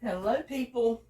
Hello people.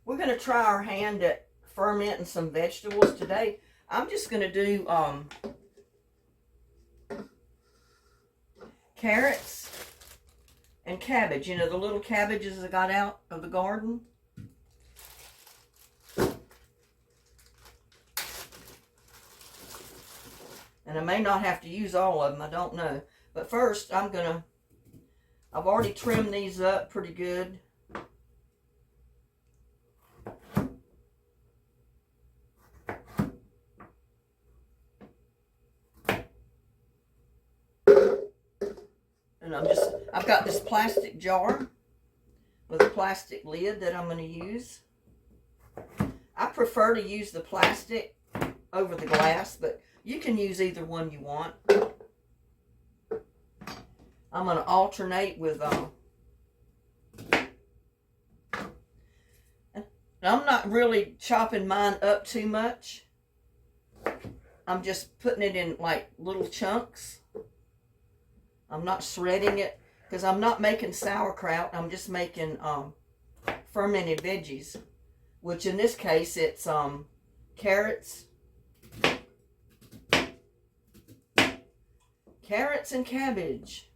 We're going to try our hand at fermenting some vegetables today. I'm just going to do carrots and cabbage. You know, the little cabbages I got out of the garden. And I may not have to use all of them, I don't know. But first, I've already trimmed these up pretty good. And I've got this plastic jar with a plastic lid that I'm going to use. I prefer to use the plastic over the glass, but you can use either one you want. I'm going to alternate with, I'm not really chopping mine up too much. I'm just putting it in like little chunks. I'm not shredding it because I'm not making sauerkraut. I'm just making fermented veggies, which in this case it's carrots and cabbage.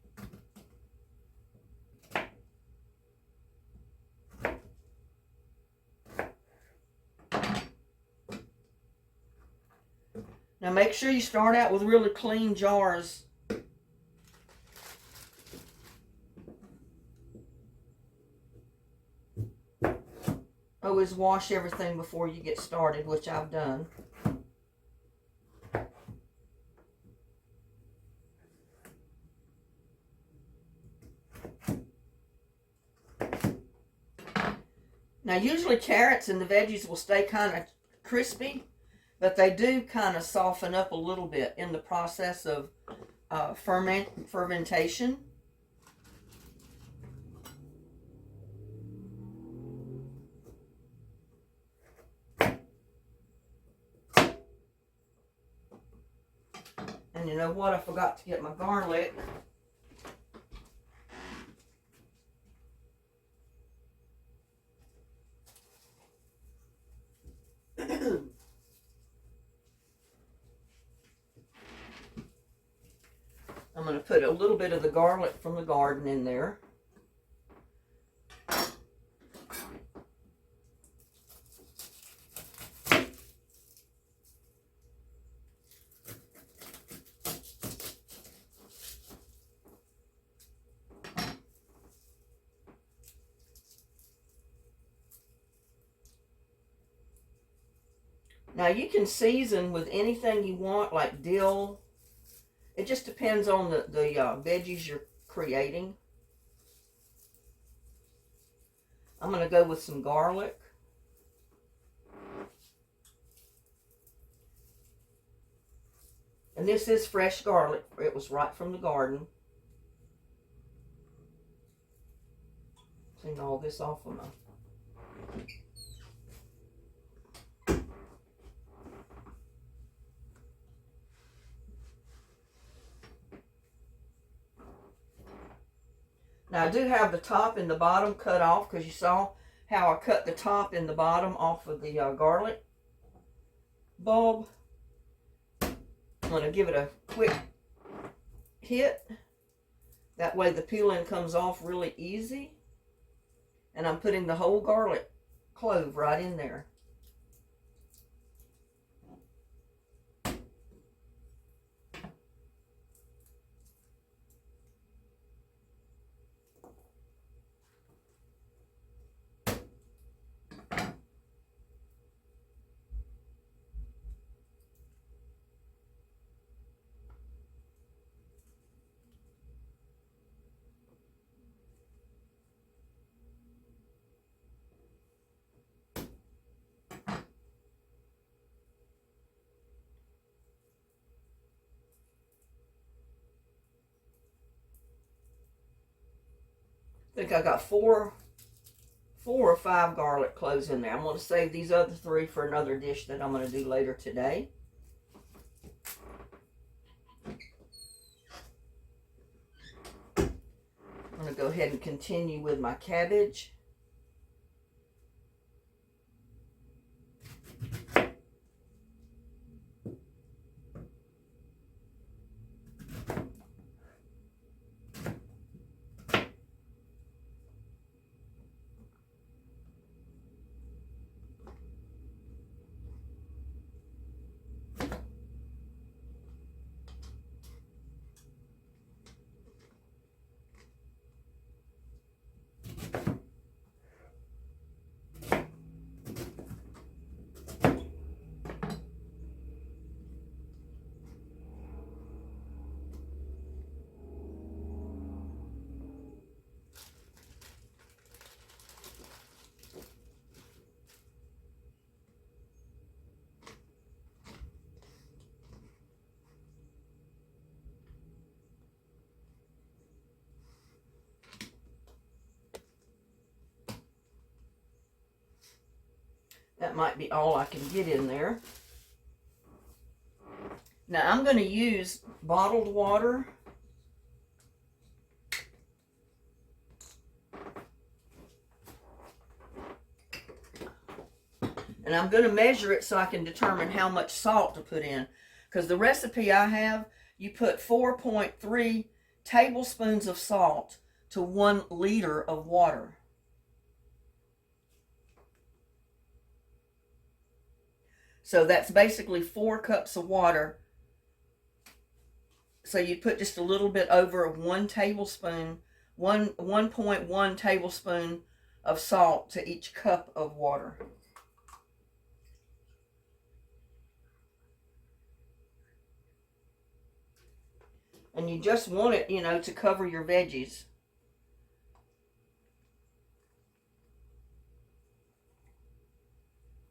Now make sure you start out with really clean jars. Always wash everything before you get started, which I've done. Now usually carrots and the veggies will stay kind of crispy, but they do kind of soften up a little bit in the process of fermentation. And you know what? I forgot to get my garlic. I'm going to put a little bit of the garlic from the garden in there. Now you can season with anything you want, like dill. It just depends on the veggies you're creating. I'm going to go with some garlic. And this is fresh garlic. It was right from the garden. Clean all this off of my... Now I do have the top and the bottom cut off because you saw how I cut the top and the bottom off of the garlic bulb. I'm going to give it a quick hit. That way the peeling comes off really easy. And I'm putting the whole garlic clove right in there. I think I got four or five garlic cloves in there. I'm going to save these other three for another dish that I'm going to do later today. I'm going to go ahead and continue with my cabbage. That might be all I can get in there. Now I'm going to use bottled water. And I'm going to measure it so I can determine how much salt to put in. Because the recipe I have, you put 4.3 tablespoons of salt to 1 liter of water. So that's basically 4 cups of water. So you put just a little bit over 1 tablespoon, 1.1 tablespoon of salt to each cup of water. And you just want it, you know, to cover your veggies.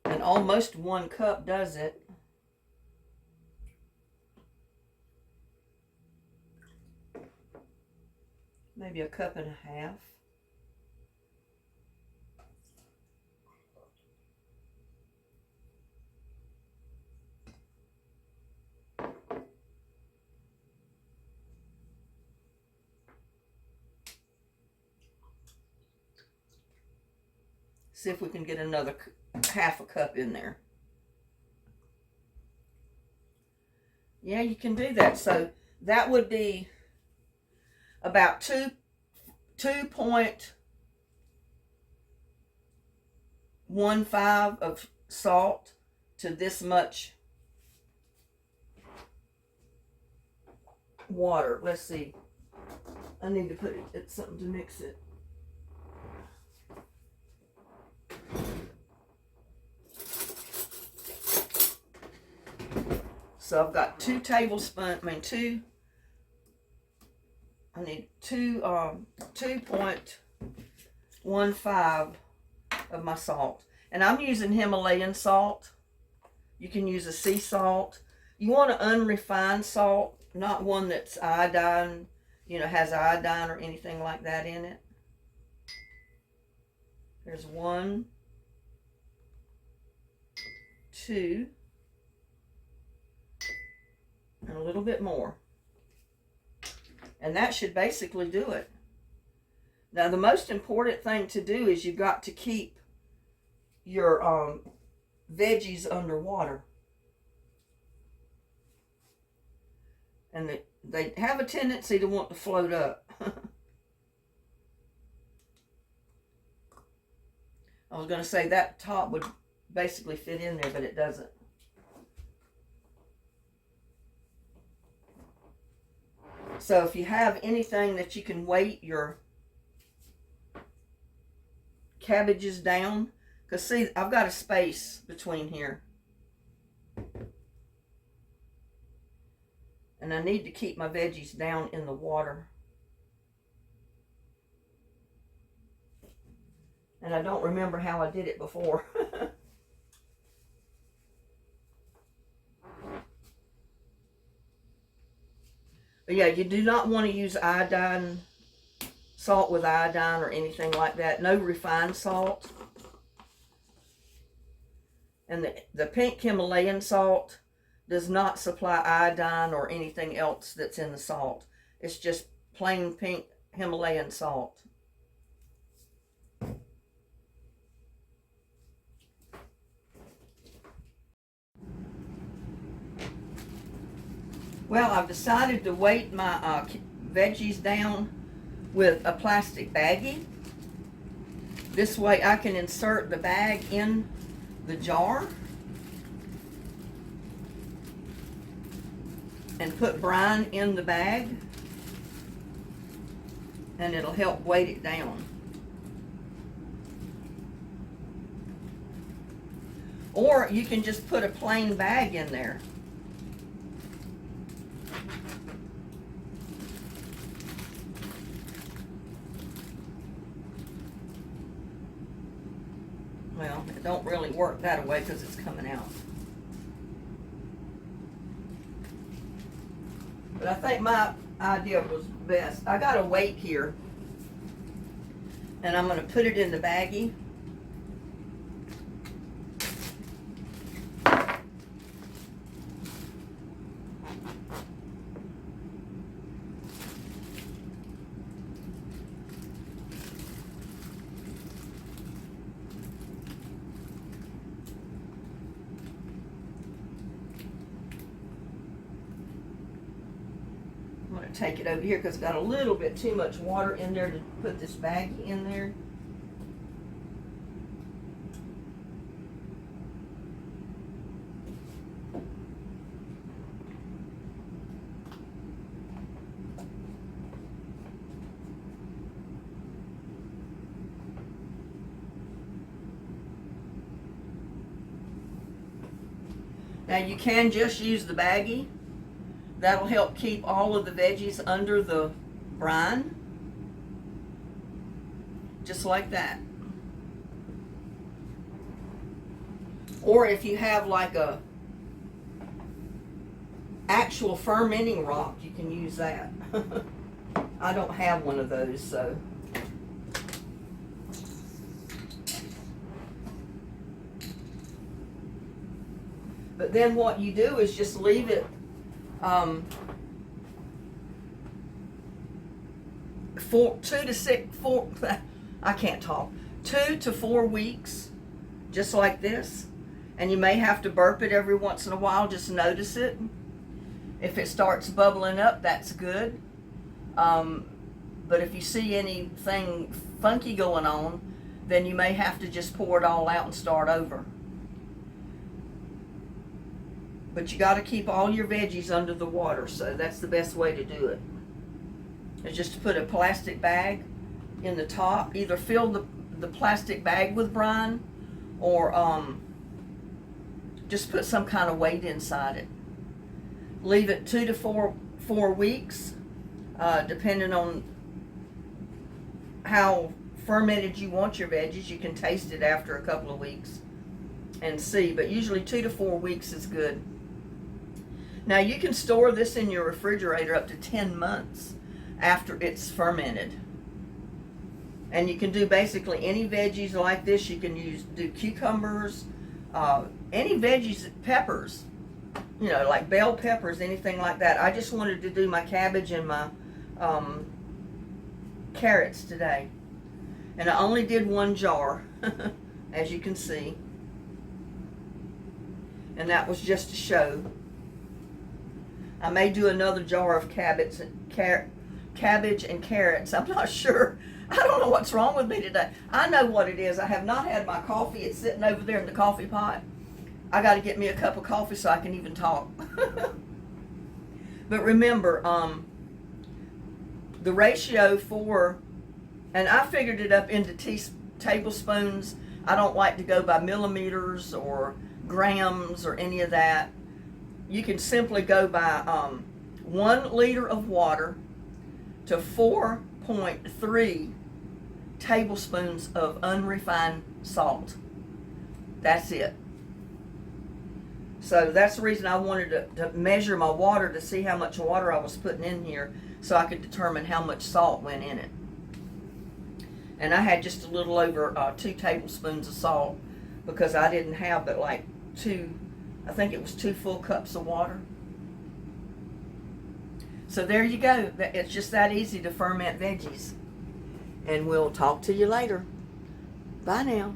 And almost 1 cup does it. Maybe 1.5 cups. See if we can get another 1/2 cup in there. Yeah, you can do that. So that would be about 2.15 of salt to this much water. Let's see. I need to put it at something to mix it. So I've got 2 tablespoons, I need 2.15 of my salt. And I'm using Himalayan salt. You can use a sea salt. You want an unrefined salt, not one that's iodine, you know, has iodine or anything like that in it. There's 1, 2, and a little bit more. And that should basically do it. Now the most important thing to do is you've got to keep your veggies under water. And they have a tendency to want to float up. I was going to say that top would basically fit in there, but it doesn't. So if you have anything that you can weight your cabbages down, because see, I've got a space between here. And I need to keep my veggies down in the water. And I don't remember how I did it before. But yeah, you do not want to use iodine, salt with iodine or anything like that. No refined salt. And the pink Himalayan salt does not supply iodine or anything else that's in the salt. It's just plain pink Himalayan salt. Well, I've decided to weight my veggies down with a plastic baggie. This way I can insert the bag in the jar and put brine in the bag, and it'll help weight it down. Or you can just put a plain bag in there. Well, it don't really work that way because it's coming out. But I think my idea was best. I got a weight here, and I'm going to put it in the baggie. I'm going to take it over here because it's got a little bit too much water in there to put this baggie in there. Now you can just use the baggie. That'll help keep all of the veggies under the brine. Just like that. Or if you have like a actual fermenting rock, you can use that. I don't have one of those, so. But then what you do is just leave it I can't talk. 2 to 4 weeks, just like this. And you may have to burp it every once in a while, just notice it. If it starts bubbling up, that's good. But if you see anything funky going on, then you may have to just pour it all out and start over. But you got to keep all your veggies under the water, so that's the best way to do it. Is just to put a plastic bag in the top. Either fill the plastic bag with brine, or just put some kind of weight inside it. Leave it 2 to 4 weeks, depending on how fermented you want your veggies. You can taste it after a couple of weeks and see, but usually 2 to 4 weeks is good. Now you can store this in your refrigerator up to 10 months after it's fermented. And you can do basically any veggies like this. You can do cucumbers, any veggies, peppers, you know, like bell peppers, anything like that. I just wanted to do my cabbage and my carrots today. And I only did 1 jar, as you can see. And that was just to show. I may do another jar of cabbage and carrots. I'm not sure. I don't know what's wrong with me today. I know what it is. I have not had my coffee. It's sitting over there in the coffee pot. I got to get me a cup of coffee so I can even talk. But remember, the ratio for, and I figured it up into tablespoons. I don't like to go by millimeters or grams or any of that. You can simply go by 1 liter of water to 4.3 tablespoons of unrefined salt. That's it. So that's the reason I wanted to measure my water to see how much water I was putting in here, so I could determine how much salt went in it. And I had just a little over 2 tablespoons of salt, because I didn't have but like 2, I think it was 2 full cups of water. So there you go. It's just that easy to ferment veggies. And we'll talk to you later. Bye now.